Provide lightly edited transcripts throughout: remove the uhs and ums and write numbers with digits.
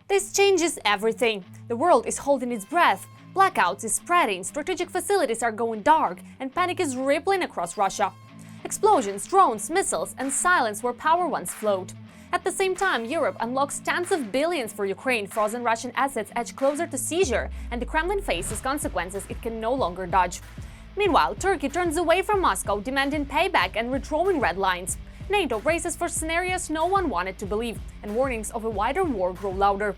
This changes everything. The world is holding its breath. Blackouts is spreading, strategic facilities are going dark, and panic is rippling across Russia. Explosions, drones, missiles, and silence where power once flowed. At the same time, Europe unlocks tens of billions for Ukraine, frozen Russian assets edge closer to seizure, and the Kremlin faces consequences it can no longer dodge. Meanwhile, Turkey turns away from Moscow, demanding payback and redrawing red lines. NATO braces for scenarios no one wanted to believe, and warnings of a wider war grow louder.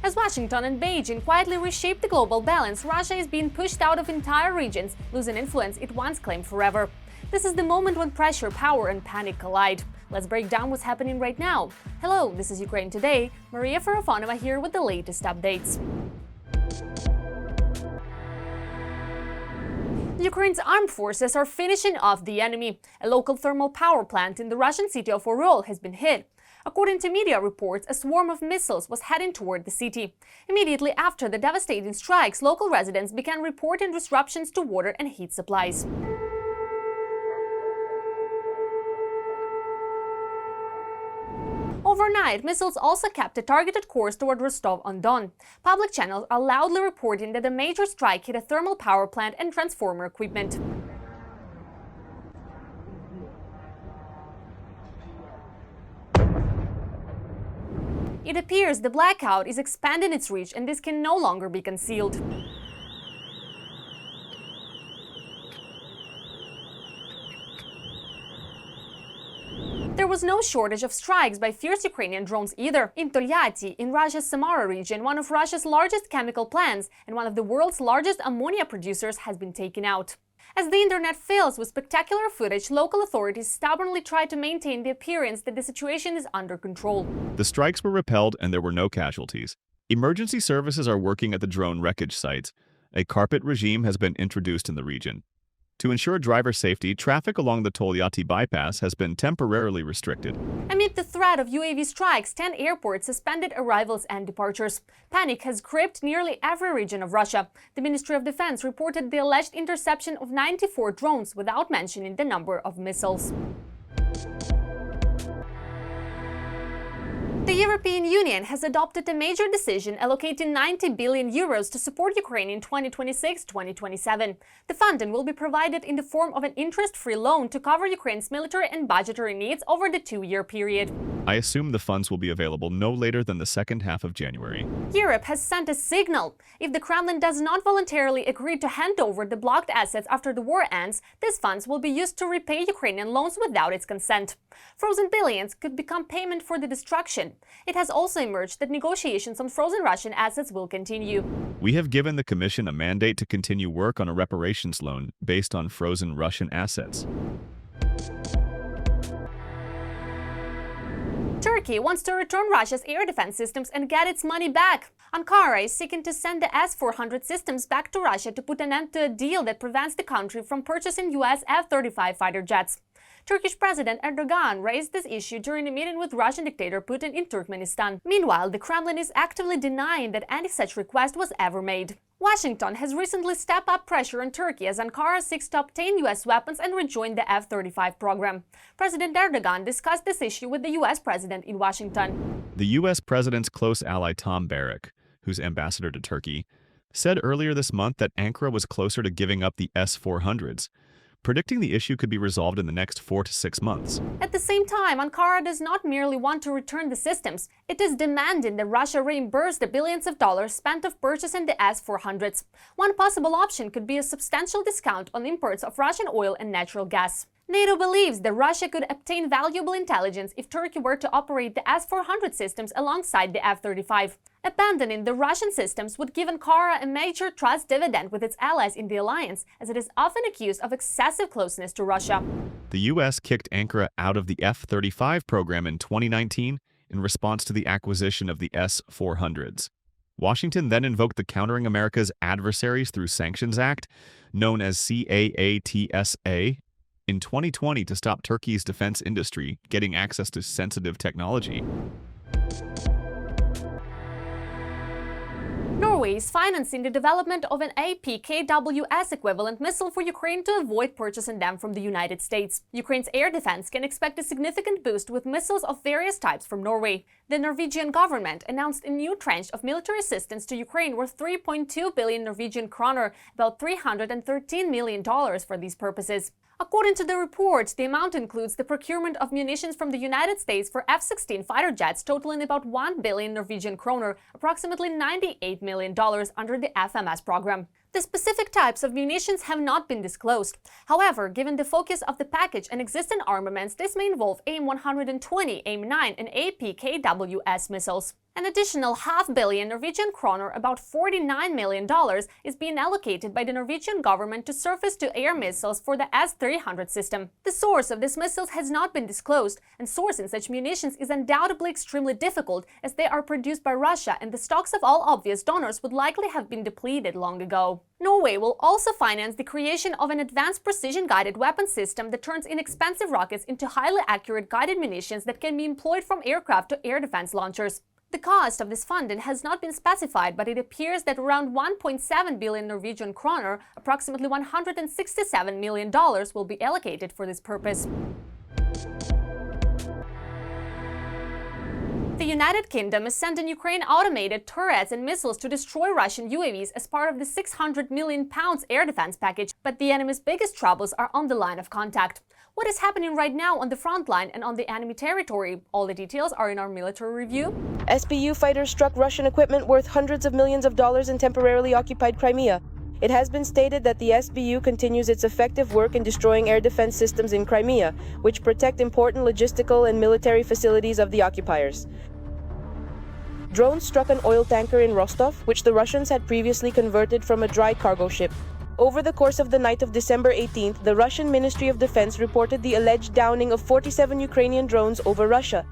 As Washington and Beijing quietly reshape the global balance, Russia is being pushed out of entire regions, losing influence it once claimed forever. This is the moment when pressure, power, and panic collide. Let's break down what's happening right now. Hello, this is Ukraine Today. Maria Farafonova here with the latest updates. Ukraine's armed forces are finishing off the enemy. A local thermal power plant in the Russian city of Oryol has been hit. According to media reports, a swarm of missiles was heading toward the city. Immediately after the devastating strikes, local residents began reporting disruptions to water and heat supplies. Overnight, missiles also kept a targeted course toward Rostov-on-Don. Public channels are loudly reporting that a major strike hit a thermal power plant and transformer equipment. It appears the blackout is expanding its reach, and this can no longer be concealed. There was no shortage of strikes by fierce Ukrainian drones either. In Tolyatti, in Russia's Samara region, one of Russia's largest chemical plants and one of the world's largest ammonia producers has been taken out. As the internet fills with spectacular footage, local authorities stubbornly try to maintain the appearance that the situation is under control. The strikes were repelled and there were no casualties. Emergency services are working at the drone wreckage sites. A carpet regime has been introduced in the region. To ensure driver safety, traffic along the Tolyatti bypass has been temporarily restricted. Amid the threat of UAV strikes, 10 airports suspended arrivals and departures. Panic has gripped nearly every region of Russia. The Ministry of Defense reported the alleged interception of 94 drones without mentioning the number of missiles. The European Union has adopted a major decision allocating 90 billion euros to support Ukraine in 2026-2027. The funding will be provided in the form of an interest-free loan to cover Ukraine's military and budgetary needs over the two-year period. I assume the funds will be available no later than the second half of January. Europe has sent a signal. If the Kremlin does not voluntarily agree to hand over the blocked assets after the war ends, these funds will be used to repay Ukrainian loans without its consent. Frozen billions could become payment for the destruction. It has also emerged that negotiations on frozen Russian assets will continue. We have given the Commission a mandate to continue work on a reparations loan based on frozen Russian assets. Turkey wants to return Russia's air defense systems and get its money back. Ankara is seeking to send the S-400 systems back to Russia to put an end to a deal that prevents the country from purchasing US F-35 fighter jets. Turkish President Erdogan raised this issue during a meeting with Russian dictator Putin in Turkmenistan. Meanwhile, the Kremlin is actively denying that any such request was ever made. Washington has recently stepped up pressure on Turkey as Ankara seeks to obtain US weapons and rejoin the F-35 program. President Erdogan discussed this issue with the US president in Washington. The US president's close ally Tom Barrack, who's ambassador to Turkey, said earlier this month that Ankara was closer to giving up the S-400s, predicting the issue could be resolved in the next 4 to 6 months. At the same time, Ankara does not merely want to return the systems. It is demanding that Russia reimburse the billions of dollars spent of purchasing the S-400s. One possible option could be a substantial discount on imports of Russian oil and natural gas. NATO believes that Russia could obtain valuable intelligence if Turkey were to operate the S-400 systems alongside the F-35. Abandoning the Russian systems would give Ankara a major trust dividend with its allies in the alliance, as it is often accused of excessive closeness to Russia. The US kicked Ankara out of the F-35 program in 2019 in response to the acquisition of the S-400s. Washington then invoked the Countering America's Adversaries Through Sanctions Act, known as CAATSA, in 2020 to stop Turkey's defense industry getting access to sensitive technology. Norway is financing the development of an APKWS equivalent missile for Ukraine to avoid purchasing them from the United States. Ukraine's air defense can expect a significant boost with missiles of various types from Norway. The Norwegian government announced a new tranche of military assistance to Ukraine worth 3.2 billion Norwegian kroner, about $313 million for these purposes. According to the report, the amount includes the procurement of munitions from the United States for F-16 fighter jets totaling about 1 billion Norwegian kroner, approximately $98 million under the FMS program. The specific types of munitions have not been disclosed. However, given the focus of the package and existing armaments, this may involve AIM-120, AIM-9 and APKWS missiles. An additional $500 million Norwegian kroner, about $49 million, is being allocated by the Norwegian government to surface-to-air missiles for the S-300 system. The source of these missiles has not been disclosed, and sourcing such munitions is undoubtedly extremely difficult as they are produced by Russia and the stocks of all obvious donors would likely have been depleted long ago. Norway will also finance the creation of an advanced precision-guided weapon system that turns inexpensive rockets into highly accurate guided munitions that can be employed from aircraft to air defense launchers. The cost of this funding has not been specified, but it appears that around 1.7 billion Norwegian kroner, approximately $167 million, will be allocated for this purpose. The United Kingdom is sending Ukraine automated turrets and missiles to destroy Russian UAVs as part of the £600 million air defense package, but the enemy's biggest troubles are on the line of contact. What is happening right now on the front line and on the enemy territory? All the details are in our military review. SBU fighters struck Russian equipment worth hundreds of millions of dollars in temporarily occupied Crimea. It has been stated that the SBU continues its effective work in destroying air defense systems in Crimea, which protect important logistical and military facilities of the occupiers. Drones struck an oil tanker in Rostov, which the Russians had previously converted from a dry cargo ship. Over the course of the night of December 18th, the Russian Ministry of Defense reported the alleged downing of 47 Ukrainian drones over Russia.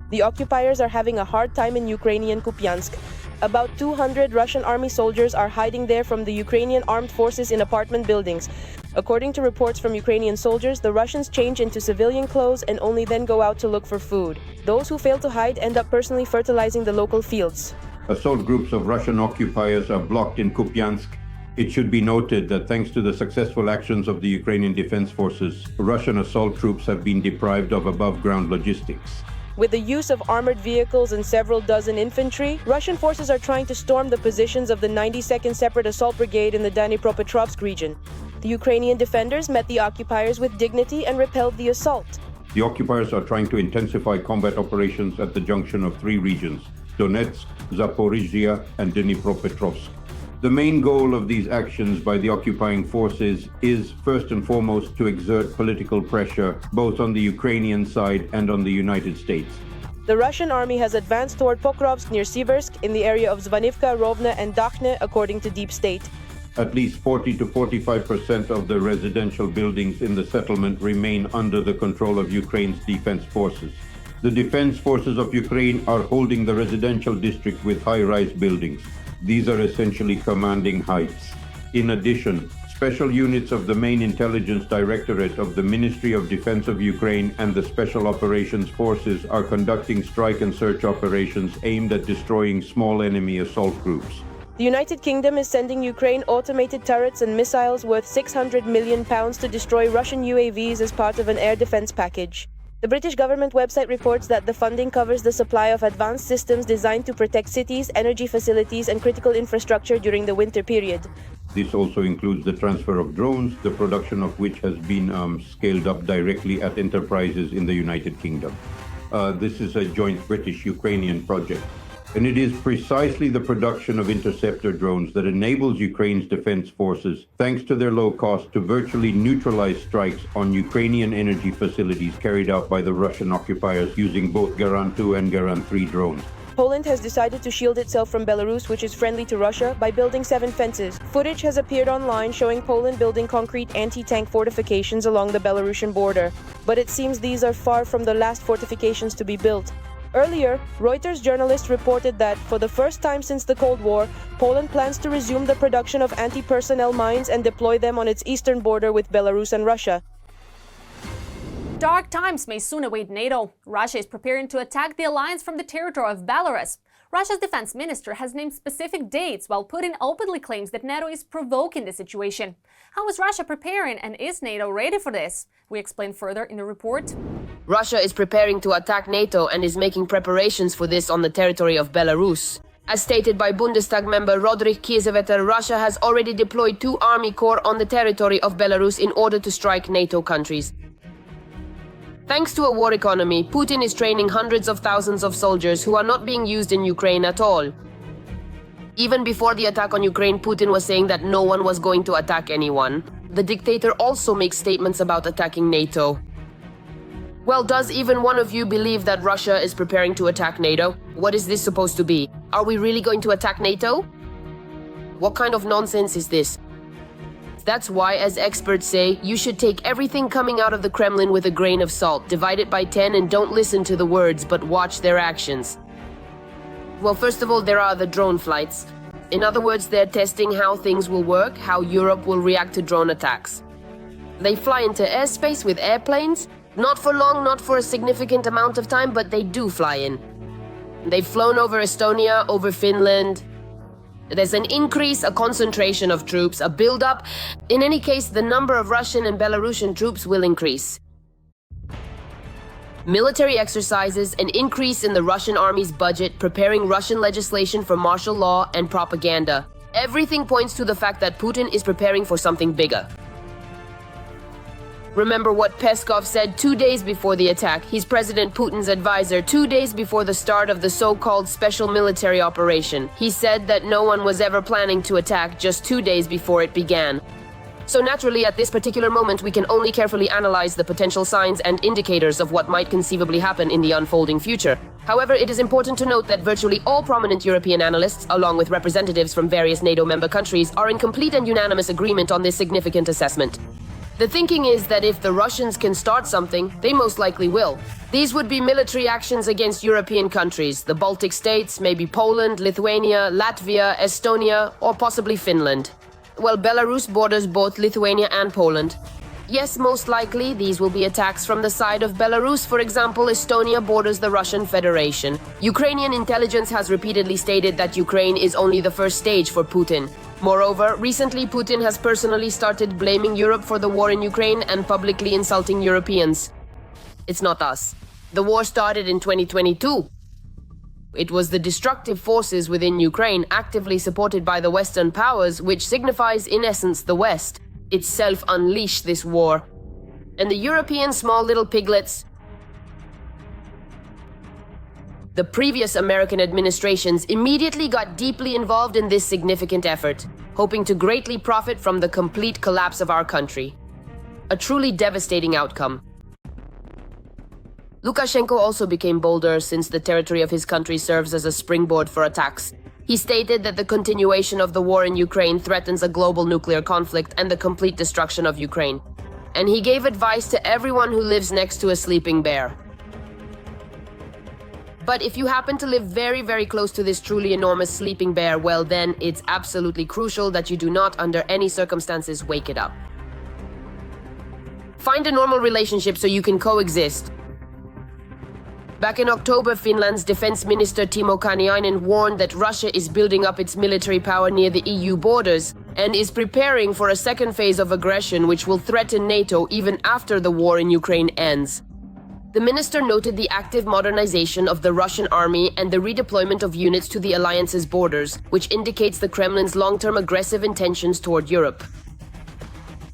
The occupiers are having a hard time in Ukrainian Kupiansk. About 200 Russian army soldiers are hiding there from the Ukrainian armed forces in apartment buildings. According to reports from Ukrainian soldiers, the Russians change into civilian clothes and only then go out to look for food. Those who fail to hide end up personally fertilizing the local fields. Assault groups of Russian occupiers are blocked in Kupiansk. It should be noted that thanks to the successful actions of the Ukrainian Defense Forces, Russian assault troops have been deprived of above-ground logistics. With the use of armored vehicles and several dozen infantry, Russian forces are trying to storm the positions of the 92nd Separate Assault Brigade in the Dnipropetrovsk region. The Ukrainian defenders met the occupiers with dignity and repelled the assault. The occupiers are trying to intensify combat operations at the junction of three regions: Donetsk, Zaporizhia, and Dnipropetrovsk. The main goal of these actions by the occupying forces is, first and foremost, to exert political pressure both on the Ukrainian side and on the United States. The Russian army has advanced toward Pokrovsk near Siversk in the area of Zvanivka, Rovna, and Dakhne, according to Deep State. At least 40 to 45% of the residential buildings in the settlement remain under the control of Ukraine's defense forces. The defense forces of Ukraine are holding the residential district with high-rise buildings. These are essentially commanding heights. In addition, special units of the main intelligence directorate of the Ministry of Defense of Ukraine and the Special Operations Forces are conducting strike and search operations aimed at destroying small enemy assault groups. The United Kingdom is sending Ukraine automated turrets and missiles worth £600 million to destroy Russian UAVs as part of an air defense package. The British government website reports that the funding covers the supply of advanced systems designed to protect cities, energy facilities, and critical infrastructure during the winter period. This also includes the transfer of drones, the production of which has been scaled up directly at enterprises in the United Kingdom. This is a joint British-Ukrainian project. And it is precisely the production of interceptor drones that enables Ukraine's defense forces, thanks to their low cost, to virtually neutralize strikes on Ukrainian energy facilities carried out by the Russian occupiers using both Garand 2 and Garand 3 drones. Poland has decided to shield itself from Belarus, which is friendly to Russia, by building 7 fences. Footage has appeared online showing Poland building concrete anti-tank fortifications along the Belarusian border. But it seems these are far from the last fortifications to be built. Earlier, Reuters journalists reported that, for the first time since the Cold War, Poland plans to resume the production of anti-personnel mines and deploy them on its eastern border with Belarus and Russia. Dark times may soon await NATO. Russia is preparing to attack the alliance from the territory of Belarus. Russia's defense minister has named specific dates, while Putin openly claims that NATO is provoking the situation. How is Russia preparing, and is NATO ready for this? We explain further in the report. Russia is preparing to attack NATO and is making preparations for this on the territory of Belarus. As stated by Bundestag member Rodrik Kiesewetter, Russia has already deployed 2 army corps on the territory of Belarus in order to strike NATO countries. Thanks to a war economy, Putin is training hundreds of thousands of soldiers who are not being used in Ukraine at all. Even before the attack on Ukraine, Putin was saying that no one was going to attack anyone. The dictator also makes statements about attacking NATO. Well, does even one of you believe that Russia is preparing to attack NATO? What is this supposed to be? Are we really going to attack NATO? What kind of nonsense is this? That's why, as experts say, you should take everything coming out of the Kremlin with a grain of salt, divide it by 10 and don't listen to the words, but watch their actions. Well, first of all, there are the drone flights. In other words, they're testing how things will work, how Europe will react to drone attacks. They fly into airspace with airplanes, not for long, not for a significant amount of time, but they do fly in. They've flown over Estonia, over Finland. There's an increase, a concentration of troops, a build-up. In any case, the number of Russian and Belarusian troops will increase. Military exercises, an increase in the Russian army's budget, preparing Russian legislation for martial law and propaganda. Everything points to the fact that Putin is preparing for something bigger. Remember what Peskov said 2 days before the attack. He's President Putin's advisor 2 days before the start of the so-called special military operation. He said that no one was ever planning to attack just 2 days before it began. So naturally, at this particular moment, we can only carefully analyze the potential signs and indicators of what might conceivably happen in the unfolding future. However, it is important to note that virtually all prominent European analysts, along with representatives from various NATO member countries, are in complete and unanimous agreement on this significant assessment. The thinking is that if the Russians can start something, they most likely will. These would be military actions against European countries, the Baltic states, maybe Poland, Lithuania, Latvia, Estonia, or possibly Finland. Well, Belarus borders both Lithuania and Poland. Yes, most likely, these will be attacks from the side of Belarus. For example, Estonia borders the Russian Federation. Ukrainian intelligence has repeatedly stated that Ukraine is only the first stage for Putin. Moreover, recently Putin has personally started blaming Europe for the war in Ukraine and publicly insulting Europeans. It's not us. The war started in 2022. It was the destructive forces within Ukraine, actively supported by the Western powers, which signifies, in essence, the West, itself unleashed this war. And the European small little piglets, the previous American administrations, immediately got deeply involved in this significant effort, hoping to greatly profit from the complete collapse of our country. A truly devastating outcome. Lukashenko also became bolder since the territory of his country serves as a springboard for attacks. He stated that the continuation of the war in Ukraine threatens a global nuclear conflict and the complete destruction of Ukraine. And he gave advice to everyone who lives next to a sleeping bear. But if you happen to live very, very close to this truly enormous sleeping bear, well then, it's absolutely crucial that you do not, under any circumstances, wake it up. Find a normal relationship so you can coexist. Back in October, Finland's defense minister Timo Kaniainen warned that Russia is building up its military power near the EU borders and is preparing for a second phase of aggression which will threaten NATO even after the war in Ukraine ends. The minister noted the active modernization of the Russian army and the redeployment of units to the alliance's borders, which indicates the Kremlin's long-term aggressive intentions toward Europe.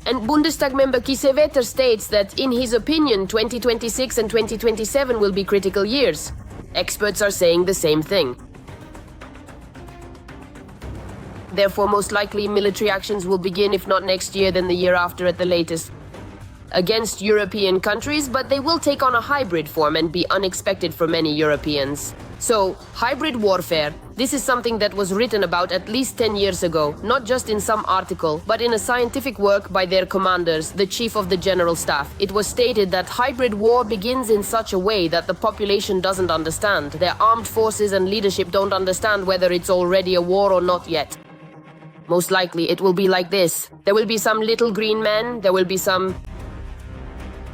And Bundestag member Kiesewetter states that, in his opinion, 2026 and 2027 will be critical years. Experts are saying the same thing. Therefore, most likely, military actions will begin, if not next year, then the year after at the latest, against European countries, but they will take on a hybrid form and be unexpected for many Europeans. So, hybrid warfare, this is something that was written about at least 10 years ago, not just in some article, but in a scientific work by their commanders, the Chief of the General Staff. It was stated that hybrid war begins in such a way that the population doesn't understand. Their armed forces and leadership don't understand whether it's already a war or not yet. Most likely, it will be like this. There will be some little green men, there will be some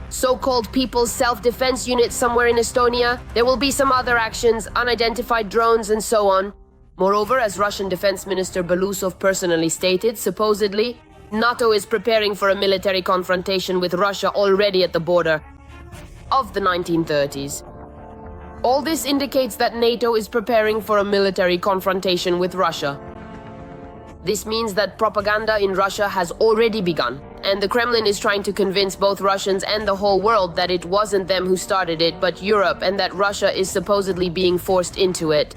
so-called People's Self-Defense Unit somewhere in Estonia. There will be some other actions, unidentified drones and so on. Moreover, as Russian Defense Minister Belousov personally stated, supposedly, NATO is preparing for a military confrontation with Russia already at the border of the 1930s. All this indicates that NATO is preparing for a military confrontation with Russia. This means that propaganda in Russia has already begun, and the Kremlin is trying to convince both Russians and the whole world that it wasn't them who started it, but Europe, and that Russia is supposedly being forced into it.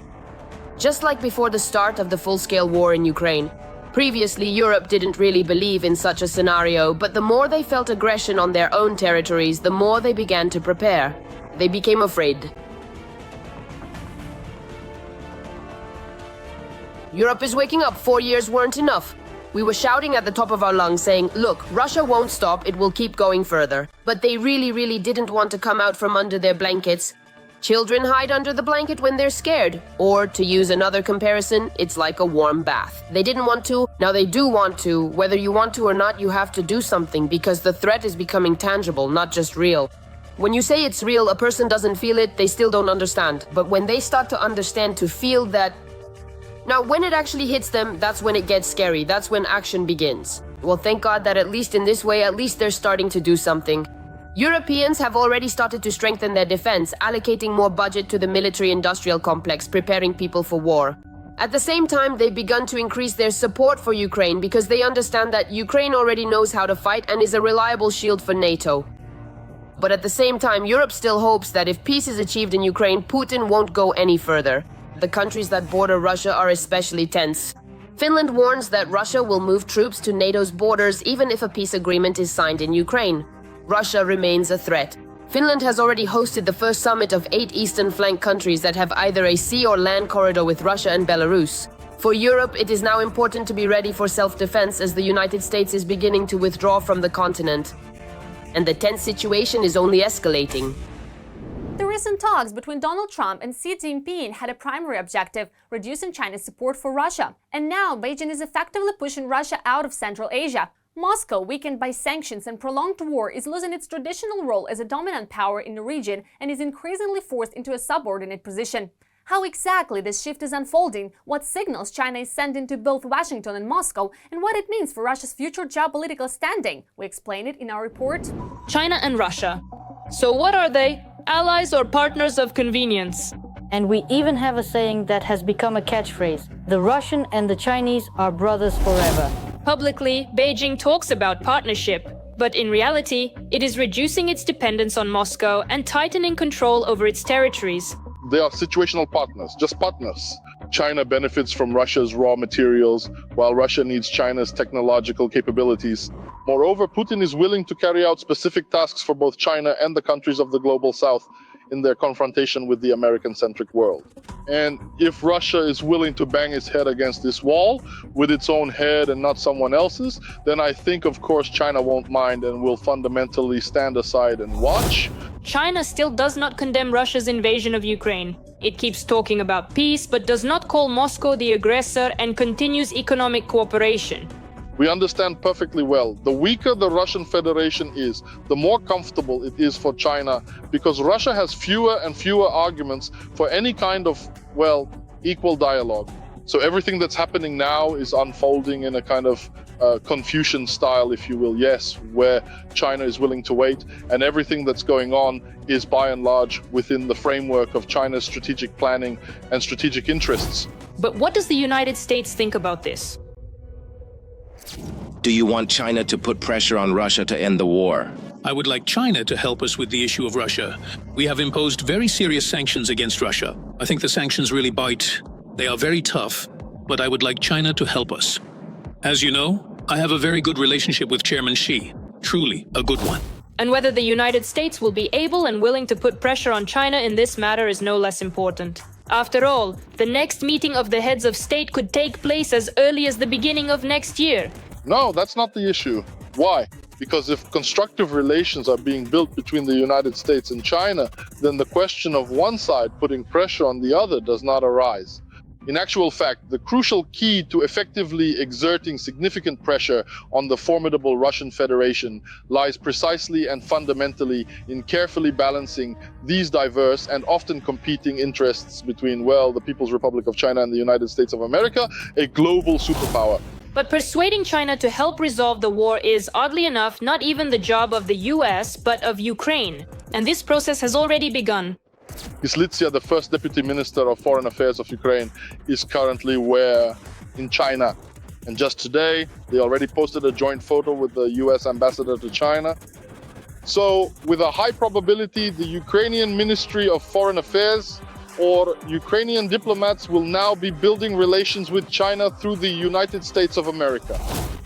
Just like before the start of the full-scale war in Ukraine. Previously, Europe didn't really believe in such a scenario, but the more they felt aggression on their own territories, the more they began to prepare. They became afraid. Europe is waking up. 4 years weren't enough. We were shouting at the top of our lungs saying, look, Russia won't stop, it will keep going further. But they really didn't want to come out from under their blankets. Children hide under the blanket when they're scared. Or, to use another comparison, it's like a warm bath. They didn't want to, now they do want to. Whether you want to or not, you have to do something because the threat is becoming tangible, not just real. When you say it's real, a person doesn't feel it, they still don't understand. But when they start to understand, to feel that, now, when it actually hits them, that's when it gets scary. That's when action begins. Well, thank God that at least in this way, at least they're starting to do something. Europeans have already started to strengthen their defense, allocating more budget to the military-industrial complex, preparing people for war. At the same time, they've begun to increase their support for Ukraine because they understand that Ukraine already knows how to fight and is a reliable shield for NATO. But at the same time, Europe still hopes that if peace is achieved in Ukraine, Putin won't go any further. The countries that border Russia are especially tense. Finland warns that Russia will move troops to NATO's borders even if a peace agreement is signed in Ukraine. Russia remains a threat. Finland has already hosted the first summit of 8 eastern flank countries that have either a sea or land corridor with Russia and Belarus. For Europe, it is now important to be ready for self-defense as the United States is beginning to withdraw from the continent. And the tense situation is only escalating. The recent talks between Donald Trump and Xi Jinping had a primary objective, reducing China's support for Russia. And now Beijing is effectively pushing Russia out of Central Asia. Moscow, weakened by sanctions and prolonged war, is losing its traditional role as a dominant power in the region and is increasingly forced into a subordinate position. How exactly this shift is unfolding, what signals China is sending to both Washington and Moscow, and what it means for Russia's future geopolitical standing, we explain it in our report. China and Russia. So what are they? Allies or partners of convenience? And we even have a saying that has become a catchphrase. The Russian and the Chinese are brothers forever. Publicly, Beijing talks about partnership, but in reality, it is reducing its dependence on Moscow and tightening control over its territories. They are situational partners, just partners. China benefits from Russia's raw materials, while Russia needs China's technological capabilities. Moreover, Putin is willing to carry out specific tasks for both China and the countries of the global south in their confrontation with the American-centric world. And if Russia is willing to bang its head against this wall with its own head and not someone else's, then I think, of course, China won't mind and will fundamentally stand aside and watch. China still does not condemn Russia's invasion of Ukraine. It keeps talking about peace, but does not call Moscow the aggressor and continues economic cooperation. We understand perfectly well, the weaker the Russian Federation is, the more comfortable it is for China, because Russia has fewer and fewer arguments for any kind of, well, equal dialogue. So everything that's happening now is unfolding in a kind of Confucian style, if you will, yes, where China is willing to wait, and everything that's going on is by and large within the framework of China's strategic planning and strategic interests. But what does the United States think about this? Do you want China to put pressure on Russia to end the war? I would like China to help us with the issue of Russia. We have imposed very serious sanctions against Russia. I think the sanctions really bite. They are very tough, but I would like China to help us. As you know, I have a very good relationship with Chairman Xi. Truly a good one. And whether the United States will be able and willing to put pressure on China in this matter is no less important. After all, the next meeting of the heads of state could take place as early as the beginning of next year. No, that's not the issue. Why? Because if constructive relations are being built between the United States and China, then the question of one side putting pressure on the other does not arise. In actual fact, the crucial key to effectively exerting significant pressure on the formidable Russian Federation lies precisely and fundamentally in carefully balancing these diverse and often competing interests between, well, the People's Republic of China and the United States of America, a global superpower. But persuading China to help resolve the war is, oddly enough, not even the job of the US, but of Ukraine. And this process has already begun. Kyslytsya, the first Deputy Minister of Foreign Affairs of Ukraine, is currently where? In China. And just today, they already posted a joint photo with the US ambassador to China. So, with a high probability, the Ukrainian Ministry of Foreign Affairs or Ukrainian diplomats will now be building relations with China through the United States of America.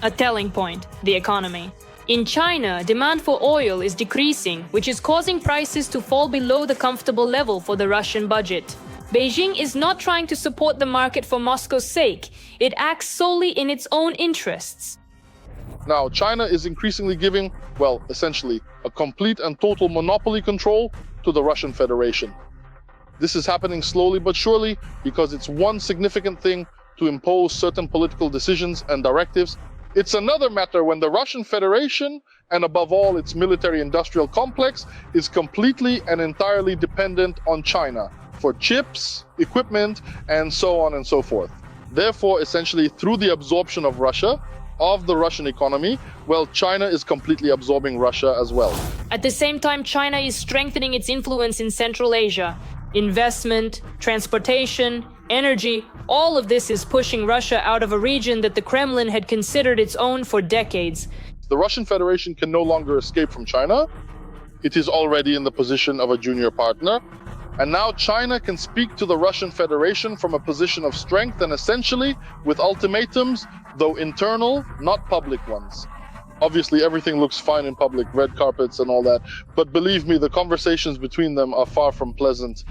A telling point, the economy. In China, demand for oil is decreasing, which is causing prices to fall below the comfortable level for the Russian budget. Beijing is not trying to support the market for Moscow's sake. It acts solely in its own interests. Now, China is increasingly giving, well, essentially, a complete and total monopoly control to the Russian Federation. This is happening slowly but surely because it's one significant thing to impose certain political decisions and directives. It's another matter when the Russian Federation, and above all its military-industrial complex, is completely and entirely dependent on China for chips, equipment, and so on and so forth. Therefore, essentially, through the absorption of Russia, of the Russian economy, well, China is completely absorbing Russia as well. At the same time, China is strengthening its influence in Central Asia. Investment, transportation, energy, all of this is pushing Russia out of a region that the Kremlin had considered its own for decades. The Russian Federation can no longer escape from China. It is already in the position of a junior partner. And now China can speak to the Russian Federation from a position of strength and essentially with ultimatums, though internal, not public ones. Obviously, everything looks fine in public, red carpets and all that. But believe me, the conversations between them are far from pleasant.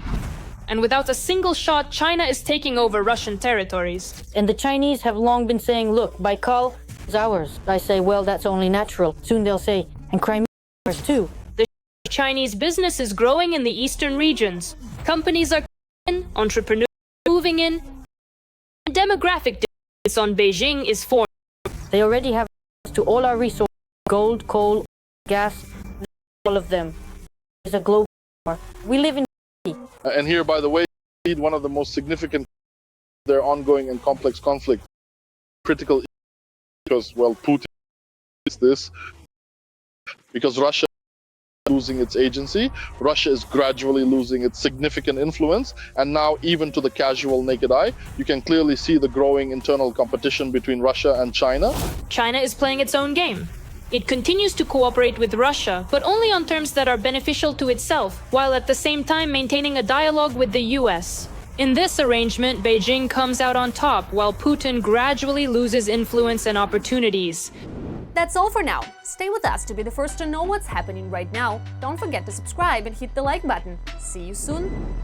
And without a single shot, China is taking over Russian territories. And the Chinese have long been saying, look, Baikal is ours. I say, well, that's only natural. Soon they'll say, and Crimea is ours too. The Chinese business is growing in the eastern regions. Companies are in, entrepreneurs are moving in. Demographic dependence on Beijing is forming. They already have access to all our resources, gold, coal, gas, all of them. It's a global war. We live in And here, by the way, one of the most significant their ongoing and complex conflict, critical because, well, Putin is this, because Russia is losing its agency, Russia is gradually losing its significant influence, and now even to the casual naked eye, you can clearly see the growing internal competition between Russia and China. China is playing its own game. It continues to cooperate with Russia, but only on terms that are beneficial to itself, while at the same time maintaining a dialogue with the US. In this arrangement, Beijing comes out on top, while Putin gradually loses influence and opportunities. That's all for now. Stay with us to be the first to know what's happening right now. Don't forget to subscribe and hit the like button. See you soon.